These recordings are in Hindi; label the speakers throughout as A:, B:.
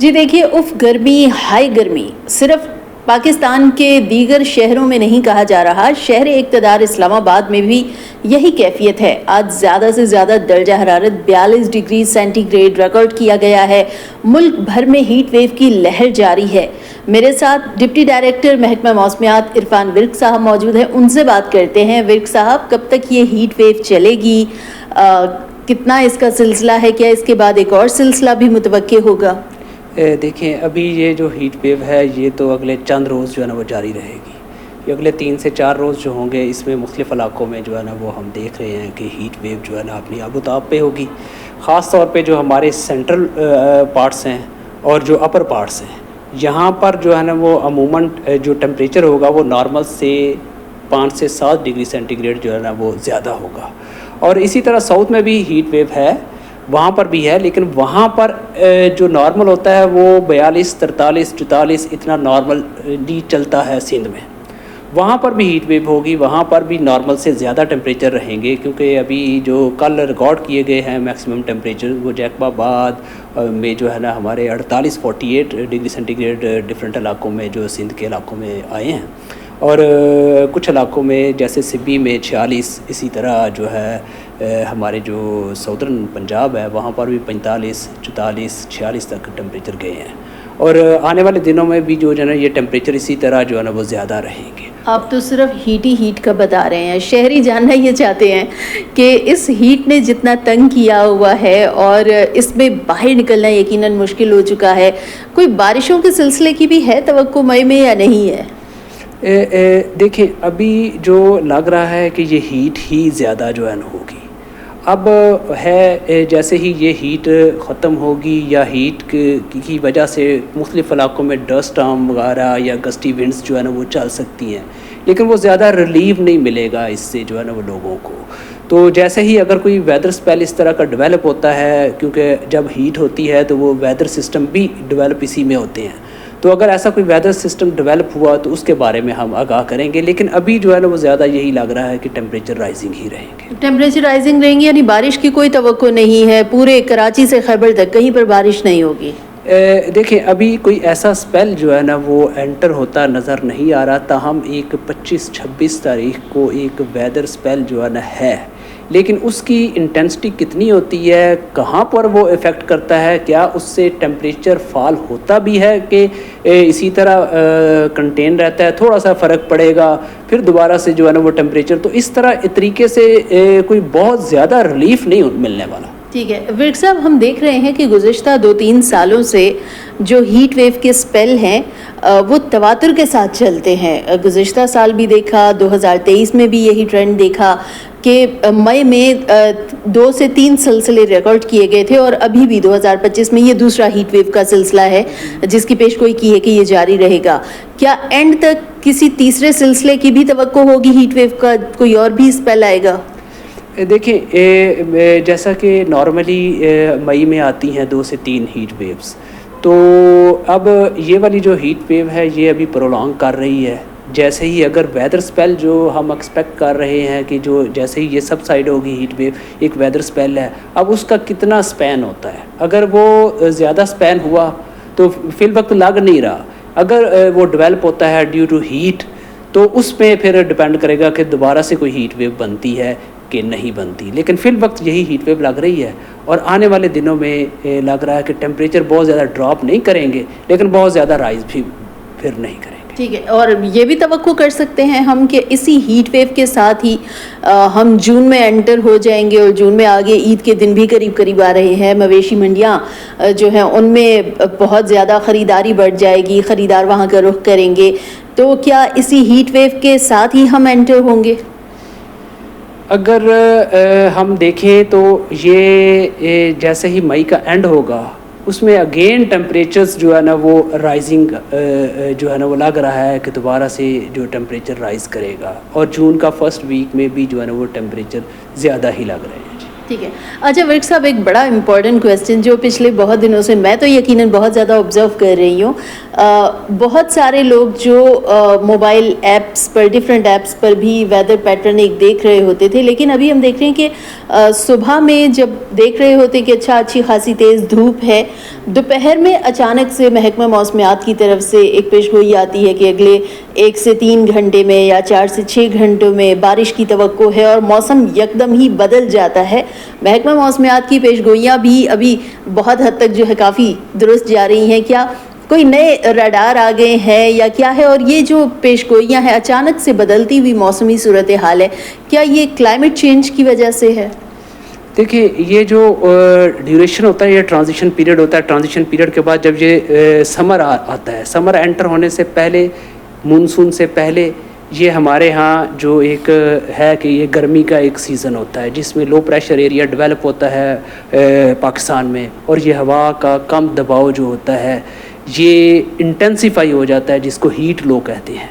A: जी देखिए, उफ गर्मी, हाई गर्मी सिर्फ पाकिस्तान के दीगर शहरों में नहीं कहा जा रहा, शहर इक़्तिदार इस्लामाबाद में भी यही कैफियत है। आज ज़्यादा से ज़्यादा दर्जा हरारत 42 डिग्री सेंटीग्रेड रिकॉर्ड किया गया है। मुल्क भर में हीट वेव की लहर जारी है। मेरे साथ डिप्टी डायरेक्टर महकमा मौसमियात इरफान विर्क साहब मौजूद हैं, उनसे बात करते हैं। विर्क साहब, कब तक ये हीट वेव चलेगी? कितना इसका सिलसिला है? क्या इसके बाद एक और सिलसिला भी मुतवक्के होगा?
B: देखिए, अभी ये जो हीट वेव है ये तो अगले चंद रोज़ जो है ना वो जारी रहेगी। ये अगले 3 से 4 रोज़ जो होंगे, इसमें मुख्तलिफ़ इलाकों में जो है ना वो हम देख रहे हैं कि हीट वेव जो है ना अपनी आबोताब पे होगी। ख़ास तौर पे जो हमारे सेंट्रल पार्ट्स हैं और जो अपर पार्ट्स हैं, यहाँ पर जो है ना वो अमूमन जो टेम्परेचर होगा वो नॉर्मल से 5 से 7 डिग्री सेंटीग्रेड जो है ना वो ज़्यादा होगा। और इसी तरह साउथ में भी हीट वेव है, वहाँ पर भी है, लेकिन वहाँ पर जो नॉर्मल होता है वो 42, 43, 44 इतना नॉर्मल चलता है सिंध में। वहाँ पर भी हीट वेव होगी, वहाँ पर भी नॉर्मल से ज़्यादा टेम्परेचर रहेंगे, क्योंकि अभी जो कल रिकॉर्ड किए गए हैं मैक्सिमम टेम्परेचर वो जैकबाबाद में जो है ना हमारे 48 डिग्री सेंटीग्रेड डिफरेंट इलाकों में जो सिंध के इलाकों में आए हैं। और कुछ इलाकों में जैसे सिब्बी में 46, इसी तरह जो है हमारे जो साउदर्न पंजाब है वहाँ पर भी 45, 44, 46 तक टेम्परेचर गए हैं। और आने वाले दिनों में भी जो है ना ये टेम्परेचर इसी तरह जो है ना वो ज़्यादा रहेंगे।
A: आप तो सिर्फ हीट ही हीट का बता रहे हैं, शहरी जानना ये चाहते हैं कि इस हीट ने जितना तंग किया हुआ है और इसमें बाहर निकलना यकीनन मुश्किल हो चुका है। कोई बारिशों के सिलसिले की भी है तवक्को मई में या नहीं है?
B: देखिए, अभी जो लग रहा है कि ये हीट ही ज़्यादा जो है ना होगी। अब है जैसे ही ये हीट ख़त्म होगी या हीट की वजह से मुख्तलिफ़ इलाकों में डस्ट स्टॉर्म वगैरह या गस्टी विंड्स जो है ना वो चल सकती हैं, लेकिन वो ज़्यादा रिलीव नहीं मिलेगा इससे जो है ना वो लोगों को। तो जैसे ही अगर कोई वेदर स्पेल इस तरह का डेवलप होता है, क्योंकि जब हीट होती है तो वो वेदर सिस्टम भी डेवलप इसी में होते हैं, तो अगर ऐसा कोई वेदर सिस्टम डेवलप हुआ तो उसके बारे में हम आगाह करेंगे। लेकिन अभी जो है ना वो ज़्यादा यही लग रहा है कि टेम्परेचर राइजिंग ही रहेंगे।
A: टेम्परेचर राइजिंग रहेंगे, यानी बारिश की कोई तवक्को नहीं है? पूरे कराची से खैबर तक कहीं पर बारिश नहीं होगी?
B: देखिए, अभी कोई ऐसा स्पेल जो है ना वो एंटर होता नज़र नहीं आ रहा। ताहम एक 25-26 तारीख को एक वेदर स्पेल जो है ना है, लेकिन उसकी इंटेंसिटी कितनी होती है, कहाँ पर वो इफ़ेक्ट करता है, क्या उससे टेम्परेचर फॉल होता भी है कि इसी तरह कंटेन रहता है, थोड़ा सा फ़र्क पड़ेगा फिर दोबारा से जो है ना वो टेम्परेचर, तो इस तरह तरीके से कोई बहुत ज़्यादा रिलीफ नहीं मिलने वाला।
A: ठीक है विर्क साहब, हम देख रहे हैं कि गुज़िश्ता 2-3 सालों से जो हीट वेव के स्पेल हैं वो तवातुर के साथ चलते हैं। गुज़िश्ता साल भी देखा, 2023 में भी यही ट्रेंड देखा कि मई में 2 से 3 सिलसिले रिकॉर्ड किए गए थे, और अभी भी 2025 में ये दूसरा हीट वेव का सिलसिला है जिसकी पेशगोई की है कि ये जारी रहेगा। क्या एंड तक किसी तीसरे सिलसिले की भी तवक्को होगी हीट वेव का? कोई और भी स्पेल आएगा?
B: देखिए, जैसा कि नॉर्मली मई में आती हैं 2 से 3 हीट वेव्स, तो अब ये वाली जो हीट वेव है ये अभी प्रोलॉन्ग कर रही है। जैसे ही अगर वेदर स्पेल जो हम एक्सपेक्ट कर रहे हैं कि जो जैसे ही ये सब साइड होगी हीट वेव, एक वेदर स्पेल है, अब उसका कितना स्पैन होता है। अगर वो ज़्यादा स्पैन हुआ तो फिल वक्त लग नहीं रहा, अगर वो डेवलप होता है ड्यू टू हीट तो उस पर फिर डिपेंड करेगा कि दोबारा से कोई हीट वेव बनती है कि नहीं बनती। लेकिन फिल वक्त यही हीट वेव लग रही है, और आने वाले दिनों में लग रहा है कि टेम्परेचर बहुत ज़्यादा ड्रॉप नहीं करेंगे, लेकिन बहुत ज़्यादा राइज भी फिर नहीं करेंगे।
A: ठीक है, और ये भी तवक्को कर सकते हैं हम कि इसी हीट वेव के साथ ही हम जून में एंटर हो जाएंगे, और जून में आगे ईद के दिन भी करीब करीब आ रहे हैं। मवेशी मंडियाँ जो हैं उनमें बहुत ज़्यादा ख़रीदारी बढ़ जाएगी, ख़रीदार वहाँ का रुख करेंगे, तो क्या इसी हीट वेव के साथ ही हम एंटर होंगे?
B: अगर हम देखें तो ये जैसे ही मई का एंड होगा उसमें अगेन टेम्परेचर्स जो है ना वो राइजिंग जो है ना वो लग रहा है कि दोबारा से जो टेम्परेचर राइज़ करेगा, और जून का फर्स्ट वीक में भी जो है ना वो टेम्परेचर ज़्यादा ही लग रहे हैं।
A: ठीक है। अच्छा विर्क साहब, एक बड़ा इंपॉर्टेंट क्वेश्चन जो पिछले बहुत दिनों से मैं तो यकीनन बहुत ज़्यादा ऑब्जर्व कर रही हूँ, बहुत सारे लोग जो मोबाइल ऐप्स पर, डिफरेंट ऐप्स पर भी वेदर पैटर्न एक देख रहे होते थे, लेकिन अभी हम देख रहे हैं कि सुबह में जब देख रहे होते कि अच्छा अच्छी खासी तेज़ धूप है, दोपहर में अचानक से महकमा मौसमियात की तरफ से एक पेशगोई आती है कि अगले 1 से 3 घंटे में या 4 से 6 घंटों में बारिश की तवक्को है और मौसम यकदम ही बदल जाता है। महकमा मौसमियात की पेशगोइयाँ भी अभी बहुत हद तक जो है काफ़ी दुरुस्त जा रही हैं। क्या कोई नए रडार आ गए हैं या क्या है? और ये जो पेशगोइयाँ हैं, अचानक से बदलती हुई मौसमी सूरत हाल है, क्या ये क्लाइमेट चेंज की वजह से है?
B: देखिए, ये जो ड्यूरेशन होता है, ये ट्रांजिशन पीरियड होता है। ट्रांजिशन पीरियड के बाद जब ये समर आता है, समर एंटर होने से पहले, मानसून से पहले, ये हमारे यहाँ जो एक है कि ये गर्मी का एक सीज़न होता है जिसमें लो प्रेशर एरिया डेवलप होता है पाकिस्तान में, और ये हवा का कम दबाव जो होता है ये इंटेंसिफाई हो जाता है, जिसको हीट लो कहते हैं।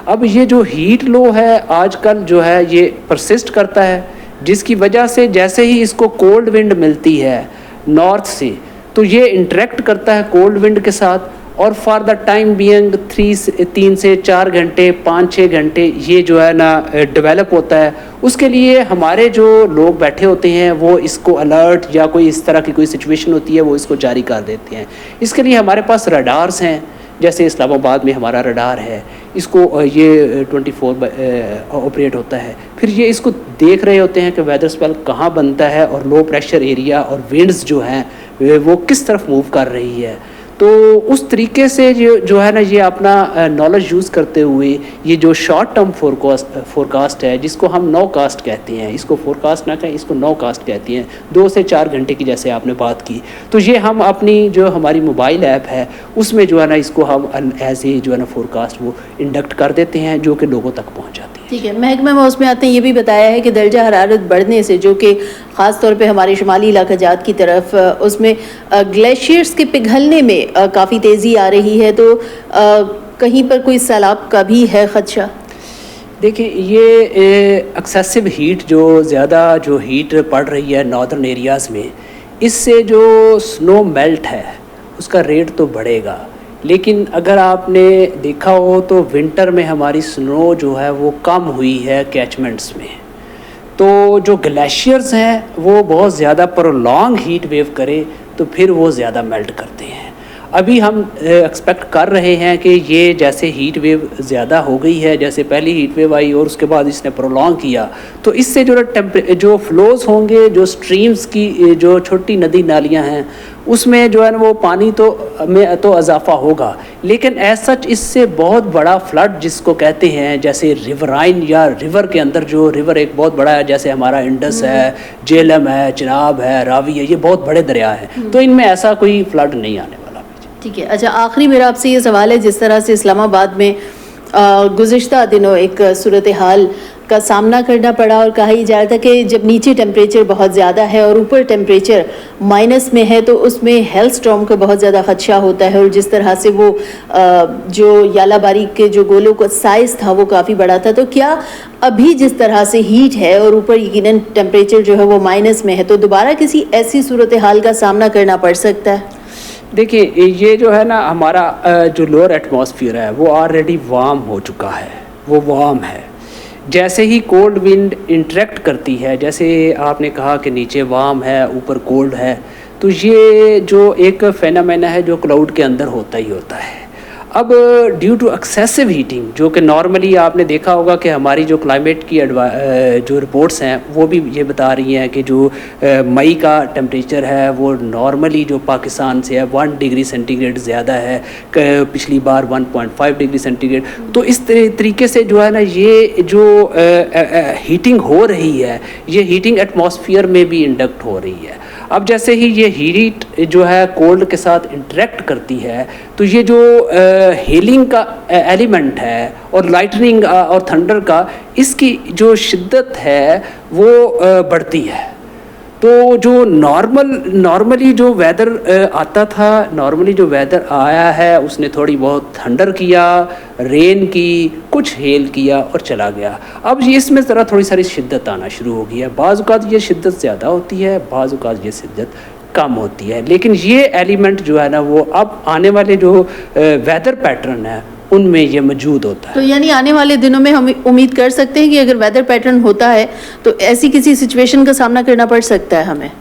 B: अब ये जो हीट लो है आजकल जो है ये परसिस्ट करता है, जिसकी वजह से जैसे ही इसको कोल्ड विंड मिलती है नॉर्थ से, तो ये इंटरेक्ट करता है कोल्ड विंड के साथ, और फॉर द टाइम बीइंग 3 से 4 घंटे, 5-6 घंटे ये जो है ना डेवलप होता है। उसके लिए हमारे जो लोग बैठे होते हैं वो इसको अलर्ट या कोई इस तरह की कोई सिचुएशन होती है वो इसको जारी कर देते हैं। इसके लिए हमारे पास रडार्स हैं, जैसे इस्लामाबाद में हमारा रडार है, इसको ये 24 ऑपरेट होता है। फिर ये इसको देख रहे होते हैं कि वेदर स्पेल कहाँ बनता है और लो प्रेशर एरिया और विंड्स जो हैं वो किस तरफ मूव कर रही है। तो उस तरीके से जो है ना ये अपना नॉलेज यूज़ करते हुए ये जो शॉर्ट टर्म फोरकास्ट है, जिसको हम नो कास्ट कहते हैं, इसको फोरकास्ट ना कहें, इसको नो कास्ट कहते हैं, 2 से 4 घंटे की जैसे आपने बात की, तो ये हम अपनी जो हमारी मोबाइल ऐप है उसमें जो है ना इसको हम एज ए जो है ना फोरकास्ट वो इंडक्ट कर देते हैं, जो कि लोगों तक पहुँच जाती है।
A: ठीक है। महकमा मौसमियात ने ये भी बताया है कि दर्जा हरारत बढ़ने से, जो कि ख़ास तौर पे हमारे शुमाली इलाका जात की तरफ, उसमें ग्लेशियर्स के पिघलने में काफ़ी तेज़ी आ रही है, तो कहीं पर कोई सैलाब का भी है ख़दशा?
B: देखिए, ये एक्सेसिव हीट जो ज़्यादा जो हीट पड़ रही है नॉर्दर्न एरियाज़ में, इससे जो स्नो मेल्ट है उसका रेट तो बढ़ेगा, लेकिन अगर आपने देखा हो तो विंटर में हमारी स्नो जो है वो कम हुई है कैचमेंट्स में, तो जो ग्लेशियर्स हैं वो बहुत ज़्यादा प्रोलॉन्ग हीट वेव करे तो फिर वो ज़्यादा मेल्ट करते हैं। अभी हम एक्सपेक्ट कर रहे हैं कि ये जैसे हीट वेव ज़्यादा हो गई है, जैसे पहली हीट वेव आई और उसके बाद इसने प्रोलॉन्ग किया, तो इससे जो फ्लोज होंगे, जो स्ट्रीम्स की जो छोटी नदी नालियां हैं उसमें जो है ना वो पानी में तो इजाफा होगा, लेकिन एज सच इससे बहुत बड़ा फ्लड जिसको कहते हैं, जैसे रिवराइन या रिवर के अंदर जो रिवर एक बहुत बड़ा है, जैसे हमारा इंडस है, जेलम है, चिनाब है, रावी है, ये बहुत बड़े दरिया हैं, तो इनमें ऐसा कोई फ्लड नहीं आने वाला।
A: ठीक है। अच्छा, आखिरी मेरा आपसे ये सवाल है, जिस तरह से इस्लामाबाद में गुज़िश्ता दिनों एक सूरत हाल का सामना करना पड़ा और कहा ही जा रहा था कि जब नीचे टेम्परेचर बहुत ज़्यादा है और ऊपर टेम्परेचर माइनस में है तो उसमें हेल्थ स्टॉर्म का बहुत ज़्यादा खदशा होता है, और जिस तरह से वो जो यालाबारी के जो गोलों का साइज़ था वो काफ़ी बड़ा था, तो क्या अभी जिस तरह से हीट है और ऊपर यकीनन टेम्परेचर जो है वो माइनस में है, तो दोबारा किसी ऐसी सूरत हाल का सामना करना पड़ सकता है?
B: देखिए, ये जो है ना हमारा जो लोअर एटमॉस्फेयर है वो ऑलरेडी वार्म हो चुका है, वो वार्म है। जैसे ही कोल्ड विंड इंटरेक्ट करती है, जैसे आपने कहा कि नीचे वार्म है ऊपर कोल्ड है, तो ये जो एक फेनोमेना है जो क्लाउड के अंदर होता ही होता है। अब ड्यू टू एक्सेसिव हीटिंग, जो कि नॉर्मली आपने देखा होगा कि हमारी जो क्लाइमेट की जो रिपोर्ट्स हैं वो भी ये बता रही हैं कि जो मई का टेम्परेचर है वो नॉर्मली जो पाकिस्तान से है 1 डिग्री सेंटीग्रेड ज़्यादा है, पिछली बार 1.5 डिग्री सेंटीग्रेड। तो इस तरीके से जो है ना ये जो हीटिंग हो रही है, ये हीटिंग एटमॉस्फेयर में भी इंडक्ट हो रही है। अब जैसे ही ये हीट जो है कोल्ड के साथ इंटरेक्ट करती है, तो ये जो हीलिंग का एलिमेंट है और लाइटनिंग और थंडर का, इसकी जो शिद्दत है वो बढ़ती है। तो जो नॉर्मली जो वेदर आता था, नॉर्मली जो वेदर आया है उसने थोड़ी बहुत थंडर किया, रेन की, कुछ हेल किया और चला गया। अब ये इसमें ज़रा थोड़ी सारी शिद्दत आना शुरू हो गई है। बाज़ औक़ात ये शिद्दत ज़्यादा होती है, बाज़ औक़ात ये शिद्दत कम होती है। लेकिन ये एलिमेंट जो है ना वो अब आने वाले जो वेदर पैटर्न है उनमें ये मौजूद होता है।
A: तो यानी आने वाले दिनों में हम उम्मीद कर सकते हैं कि अगर वेदर पैटर्न होता है तो ऐसी किसी सिचुएशन का सामना करना पड़ सकता है हमें?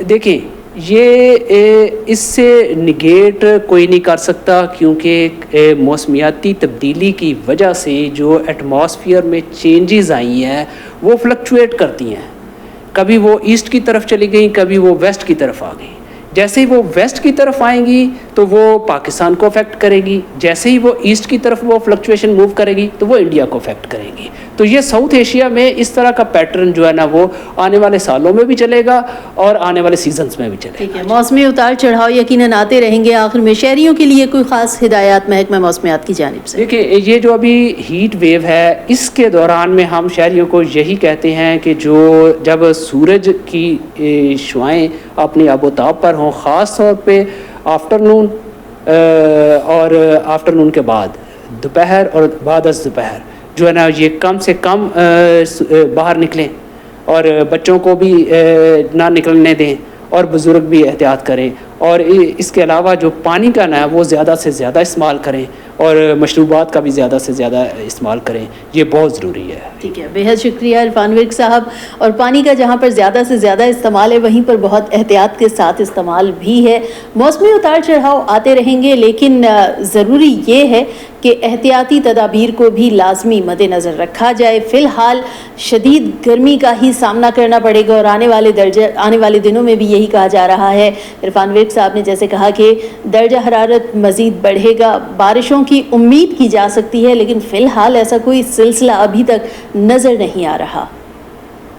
B: देखिए ये इससे निगेट कोई नहीं कर सकता, क्योंकि मौसमियाती तब्दीली की वजह से जो एटमॉस्फेयर में चेंजेस आई हैं वो फ्लक्चुएट करती हैं। कभी वो ईस्ट की तरफ चली गई, कभी वो वेस्ट की तरफ आ गई। जैसे ही वो वेस्ट की तरफ आएंगी तो वो पाकिस्तान को अफेक्ट करेगी, जैसे ही वो ईस्ट की तरफ वो फ्लक्चुएशन मूव करेगी तो वो इंडिया को अफेक्ट करेगी। तो ये साउथ एशिया में इस तरह का पैटर्न जो है ना वो आने वाले सालों में भी चलेगा और आने वाले सीजन्स में भी चलेगा।
A: ठीक है, मौसमी उतार चढ़ाव यकीनन आते रहेंगे। आखिर में शहरियों के लिए कोई ख़ास हिदायत महकमा मौसमियात की जानिब से?
B: देखिए ये जो अभी हीट वेव है इसके दौरान में हम शहरियों को यही कहते हैं कि जो जब सूरज की शुआएँ अपनी आबोताब पर हों, ख़ास तौर पे आफ्टरनून और आफ्टरनून के बाद दोपहर और बाद अज़ दोपहर जो है ना ये कम से कम बाहर निकलें और बच्चों को भी ना निकलने दें और बुज़ुर्ग भी एहतियात करें। और इसके अलावा जो पानी का ना वो ज़्यादा से ज़्यादा इस्तेमाल करें और मशरूबात का भी ज़्यादा से ज़्यादा इस्तेमाल करें, ये बहुत ज़रूरी है।
A: ठीक है, बेहद शुक्रिया इरफान विर्क साहब। और पानी का जहाँ पर ज़्यादा से ज़्यादा इस्तेमाल है वहीं पर बहुत एहतियात के साथ इस्तेमाल भी है। मौसमी उतार चढ़ाव आते रहेंगे, लेकिन ज़रूरी ये है कि एहतियाती तदाबीर को भी लाजमी मद्देनज़र रखा जाए। फ़िलहाल शदीद गर्मी का ही सामना करना पड़ेगा और आने वाले दिनों में भी यही कहा जा रहा है। इरफान विर्क साहब ने जैसे कहा कि दर्जा हरारत मज़ीद बढ़ेगा, बारिशों की उम्मीद की जा सकती है, लेकिन फ़िलहाल ऐसा कोई सिलसिला अभी तक नज़र नहीं आ रहा।